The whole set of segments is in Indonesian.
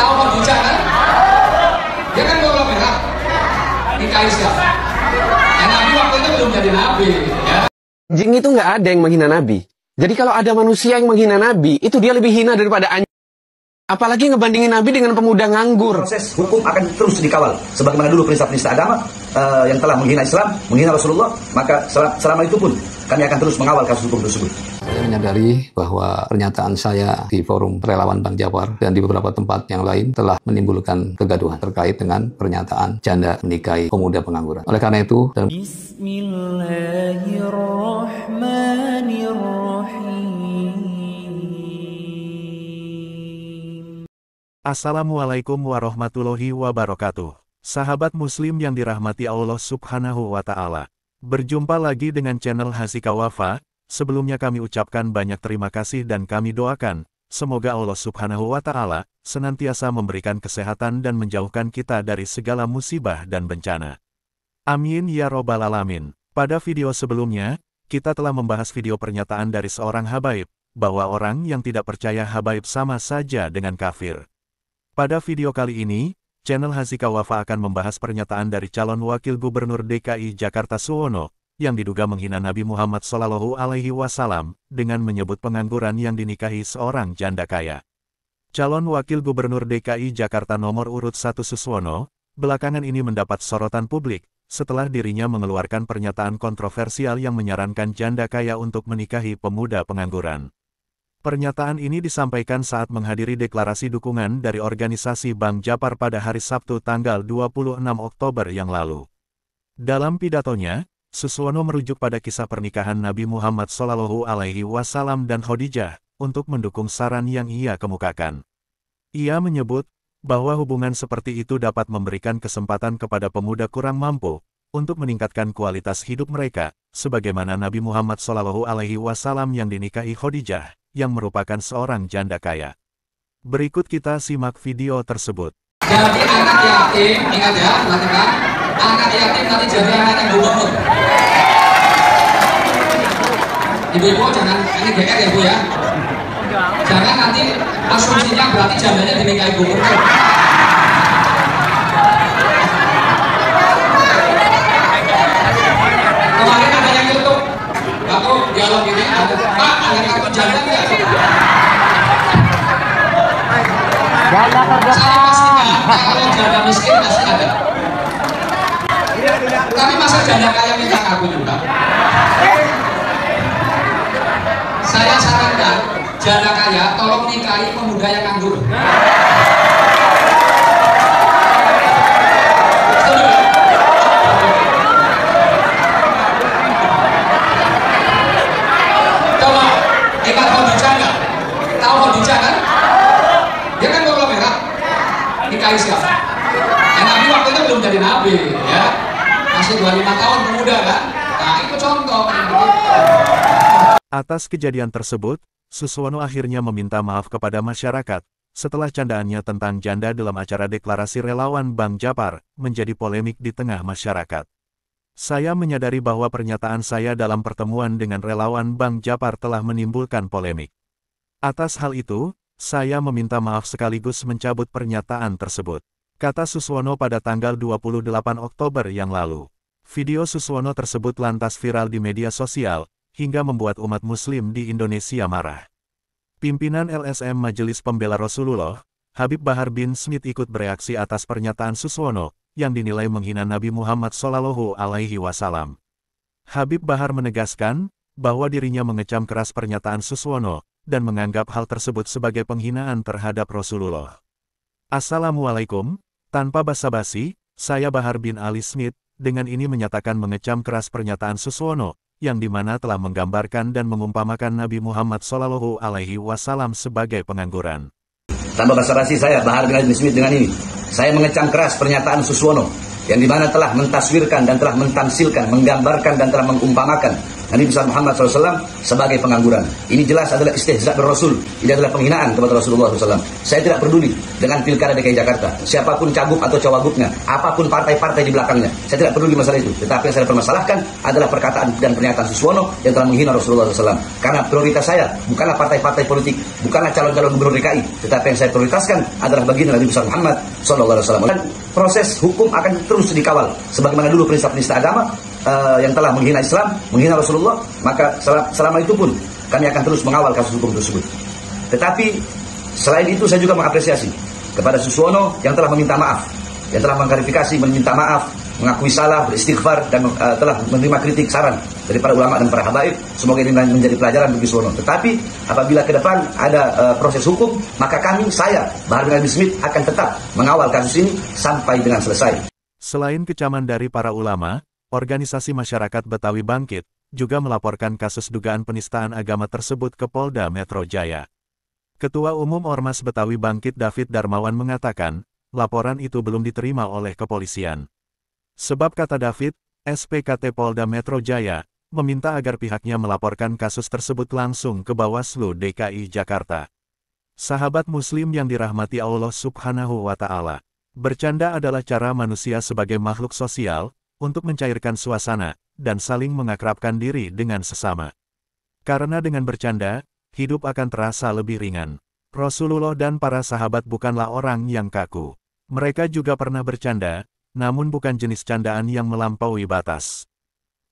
Tahu Khadijah kan? Dia kan kalau merah nikahi siapa? Ya Nabi waktu itu belum jadi Nabi ya. Anjing itu nggak ada yang menghina Nabi. Jadi kalau ada manusia yang menghina Nabi, itu dia lebih hina daripada anjing. Apalagi ngebandingin Nabi dengan pemuda nganggur. Proses hukum akan terus dikawal. Sebagaimana dulu prinsip-prinsip agama yang telah menghina Islam, menghina Rasulullah, maka selama itu pun kami akan terus mengawal kasus hukum tersebut. Saya menyadari bahwa pernyataan saya di forum relawan Bang Japar dan di beberapa tempat yang lain telah menimbulkan kegaduhan terkait dengan pernyataan janda menikahi pemuda pengangguran. Oleh karena itu, Assalamualaikum warahmatullahi wabarakatuh. Sahabat muslim yang dirahmati Allah subhanahu wa ta'ala. Berjumpa lagi dengan channel Hasika Wafa. Sebelumnya kami ucapkan banyak terima kasih dan kami doakan, semoga Allah subhanahu wa ta'ala senantiasa memberikan kesehatan dan menjauhkan kita dari segala musibah dan bencana. Amin ya robbal alamin. Pada video sebelumnya, kita telah membahas video pernyataan dari seorang habaib, bahwa orang yang tidak percaya habaib sama saja dengan kafir. Pada video kali ini, channel Hasika Wafa akan membahas pernyataan dari calon wakil gubernur DKI Jakarta Suwono, yang diduga menghina Nabi Muhammad SAW dengan menyebut pengangguran yang dinikahi seorang janda kaya. Calon wakil gubernur DKI Jakarta nomor urut 1 Suswono, belakangan ini mendapat sorotan publik, setelah dirinya mengeluarkan pernyataan kontroversial yang menyarankan janda kaya untuk menikahi pemuda pengangguran. Pernyataan ini disampaikan saat menghadiri deklarasi dukungan dari organisasi Bang Japar pada hari Sabtu tanggal 26 Oktober yang lalu. Dalam pidatonya, Suswono merujuk pada kisah pernikahan Nabi Muhammad SAW dan Khadijah, untuk mendukung saran yang ia kemukakan. Ia menyebut, bahwa hubungan seperti itu dapat memberikan kesempatan kepada pemuda kurang mampu, untuk meningkatkan kualitas hidup mereka, sebagaimana Nabi Muhammad SAW yang dinikahi Khadijah, yang merupakan seorang janda kaya. Berikut kita simak video tersebut. Jadi anak yatim, ingat ya, perhatikan, anak yatim nanti jadi anaknya gubernur. Ibu-ibu jangan, ini GR ya Bu ya. Jangan nanti asumsinya berarti jandanya dinikahi gubernur. Kemarin ada yang YouTube, aku dialog ini, Pak, ada kartu janda nggak? Saya pastikan, kalau janda miskin pasti ada. Tapi masa janda kaya minta kartu juga? Saya sarankan, janda kaya tolong nikahi pemuda yang nganggur. Coba, ingat Khadijah nggak? Tahu Khadijah kan? Dia kan kalau merah nikahi siapa? Ya Nabi waktu itu belum jadi Nabi ya. Masih 25 tahun pemuda kan? Nah itu contoh. Atas kejadian tersebut, Suswono akhirnya meminta maaf kepada masyarakat, setelah candaannya tentang janda dalam acara deklarasi relawan Bang Japar, menjadi polemik di tengah masyarakat. Saya menyadari bahwa pernyataan saya dalam pertemuan dengan relawan Bang Japar telah menimbulkan polemik. Atas hal itu, saya meminta maaf sekaligus mencabut pernyataan tersebut, kata Suswono pada tanggal 28 Oktober yang lalu. Video Suswono tersebut lantas viral di media sosial, hingga membuat umat muslim di Indonesia marah. Pimpinan LSM Majelis Pembela Rasulullah, Habib Bahar bin Smith ikut bereaksi atas pernyataan Suswono, yang dinilai menghina Nabi Muhammad SAW. Habib Bahar menegaskan, bahwa dirinya mengecam keras pernyataan Suswono, dan menganggap hal tersebut sebagai penghinaan terhadap Rasulullah. Assalamualaikum, tanpa basa-basi, saya Bahar bin Ali Smith, dengan ini menyatakan mengecam keras pernyataan Suswono, yang dimana telah menggambarkan dan mengumpamakan Nabi Muhammad SAW sebagai pengangguran. Tanpa basa-basi saya Bahar bin Ali Smith dengan ini. Saya mengecam keras pernyataan Suswono, yang dimana telah mentaswirkan dan telah mentamsilkan, menggambarkan dan telah mengumpamakan Nabi besar Muhammad SAW sebagai pengangguran. Ini jelas adalah istihza' Rasul. Ini adalah penghinaan kepada Rasulullah SAW. Saya tidak peduli dengan pilkada DKI Jakarta, siapapun cagup atau cawagupnya, apapun partai-partai di belakangnya. Saya tidak peduli masalah itu. Tetapi yang saya permasalahkan adalah perkataan dan pernyataan Suswono yang telah menghina Rasulullah SAW. Karena prioritas saya bukanlah partai-partai politik, bukanlah calon-calon gubernur DKI, tetapi yang saya prioritaskan adalah baginda Nabi besar Muhammad SAW. Dan proses hukum akan terus dikawal sebagaimana dulu prinsip-prinsip agama yang telah menghina Islam, menghina Rasulullah, maka selama itu pun kami akan terus mengawal kasus hukum tersebut. Tetapi selain itu saya juga mengapresiasi kepada Suswono yang telah meminta maaf, yang telah mengklarifikasi, meminta maaf, mengakui salah, beristighfar, dan telah menerima kritik saran dari para ulama dan para habaib. Semoga ini menjadi pelajaran bagi Suswono. Tetapi apabila ke depan ada proses hukum, maka saya, Bahar bin Ali Smith, akan tetap mengawal kasus ini sampai dengan selesai. Selain kecaman dari para ulama, organisasi masyarakat Betawi Bangkit juga melaporkan kasus dugaan penistaan agama tersebut ke Polda Metro Jaya. Ketua Umum Ormas Betawi Bangkit David Darmawan mengatakan, laporan itu belum diterima oleh kepolisian. Sebab kata David, SPKT Polda Metro Jaya meminta agar pihaknya melaporkan kasus tersebut langsung ke Bawaslu DKI Jakarta. Sahabat Muslim yang dirahmati Allah Subhanahu wa Ta'ala, bercanda adalah cara manusia sebagai makhluk sosial untuk mencairkan suasana dan saling mengakrabkan diri dengan sesama. Karena dengan bercanda, hidup akan terasa lebih ringan. Rasulullah dan para sahabat bukanlah orang yang kaku. Mereka juga pernah bercanda, namun bukan jenis candaan yang melampaui batas.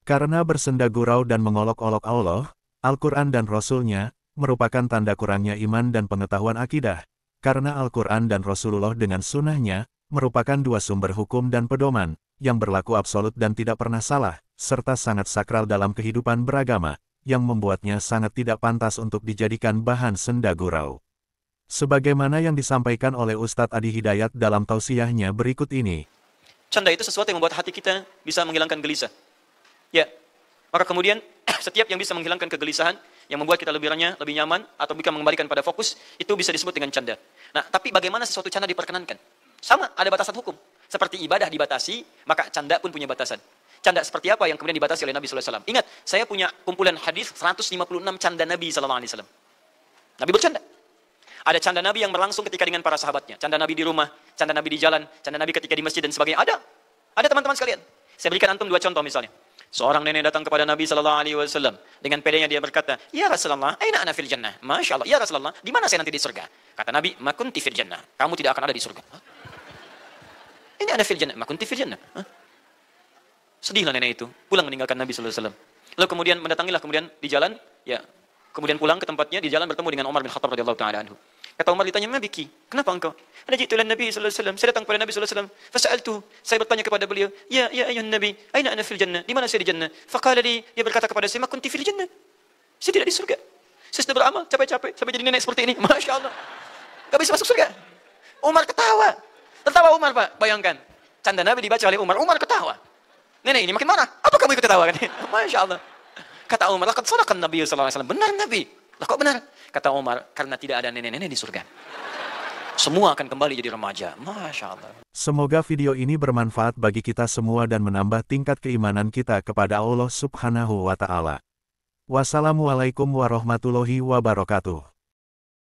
Karena bersenda gurau dan mengolok-olok Allah, Al-Quran dan Rasul-Nya, merupakan tanda kurangnya iman dan pengetahuan akidah. Karena Al-Quran dan Rasulullah dengan sunnah-Nya, merupakan dua sumber hukum dan pedoman, yang berlaku absolut dan tidak pernah salah, serta sangat sakral dalam kehidupan beragama, yang membuatnya sangat tidak pantas untuk dijadikan bahan senda gurau. Sebagaimana yang disampaikan oleh Ustadz Adi Hidayat dalam tausiyahnya berikut ini. Canda itu sesuatu yang membuat hati kita bisa menghilangkan gelisah. Ya, maka kemudian setiap yang bisa menghilangkan kegelisahan, yang membuat kita lebih renyah, lebih nyaman, atau bisa mengembalikan pada fokus, itu bisa disebut dengan canda. Nah, tapi bagaimana sesuatu canda diperkenankan? Sama, ada batasan hukum. Seperti ibadah dibatasi, maka canda pun punya batasan. Canda seperti apa yang kemudian dibatasi oleh Nabi SAW? Ingat, saya punya kumpulan hadis 156 canda Nabi SAW. Nabi bercanda. Ada canda Nabi yang berlangsung ketika dengan para sahabatnya. Canda Nabi di rumah, canda Nabi di jalan, canda Nabi ketika di masjid dan sebagainya. Ada teman-teman sekalian. Saya berikan antum dua contoh misalnya. Seorang nenek datang kepada Nabi SAW. Dengan pedenya dia berkata, Ya Rasulullah, aina ana fil jannah? Masya Allah, Ya Rasulullah, di mana saya nanti di surga? Kata Nabi, ma kunti fil jannah. Kamu tidak akan ada di surga. Ini ana fil jannah, ma kunti fil jannah. Sedihlah nenek itu, pulang meninggalkan Nabi SAW. Lalu kemudian mendatangilah kemudian di jalan, ya, kemudian pulang ke tempatnya, di jalan bertemu dengan Umar bin Khattab radhiyallahu ta'ala anhu. Kata Umar ditanya, "Ma biki? Kenapa engkau?" "Ana jitu ila Nabi sallallahu alaihi wasallam." Saya datang kepada Nabi sallallahu alaihi wasallam. Fasa'altu, saya bertanya kepada beliau, "Ya ayuhan Nabi, aina ana fil jannah?" Di mana saya di jannah? Faqala li, dia berkata kepada saya, "Ma kunti fil jannah." Saya tidak di surga. Saya sudah beramal capek-capek sampai jadi nenek seperti ini. Masya Allah. Gak bisa masuk surga. Umar ketawa. Tertawa Umar, Pak. Bayangkan. Canda Nabi dibaca oleh Umar. Umar ketawa. Nenek ini makin marah. Apa kamu ikut ketawa? Masya Allah. Kata Umar, laqad shadaqa Nabi sallallahu alaihi wasallam. Benar Nabi. Lah kok benar? Kata Umar, karena tidak ada nenek-nenek di surga. Semua akan kembali jadi remaja. Masya Allah. Semoga video ini bermanfaat bagi kita semua dan menambah tingkat keimanan kita kepada Allah Subhanahu wa Ta'ala. Wassalamualaikum warahmatullahi wabarakatuh.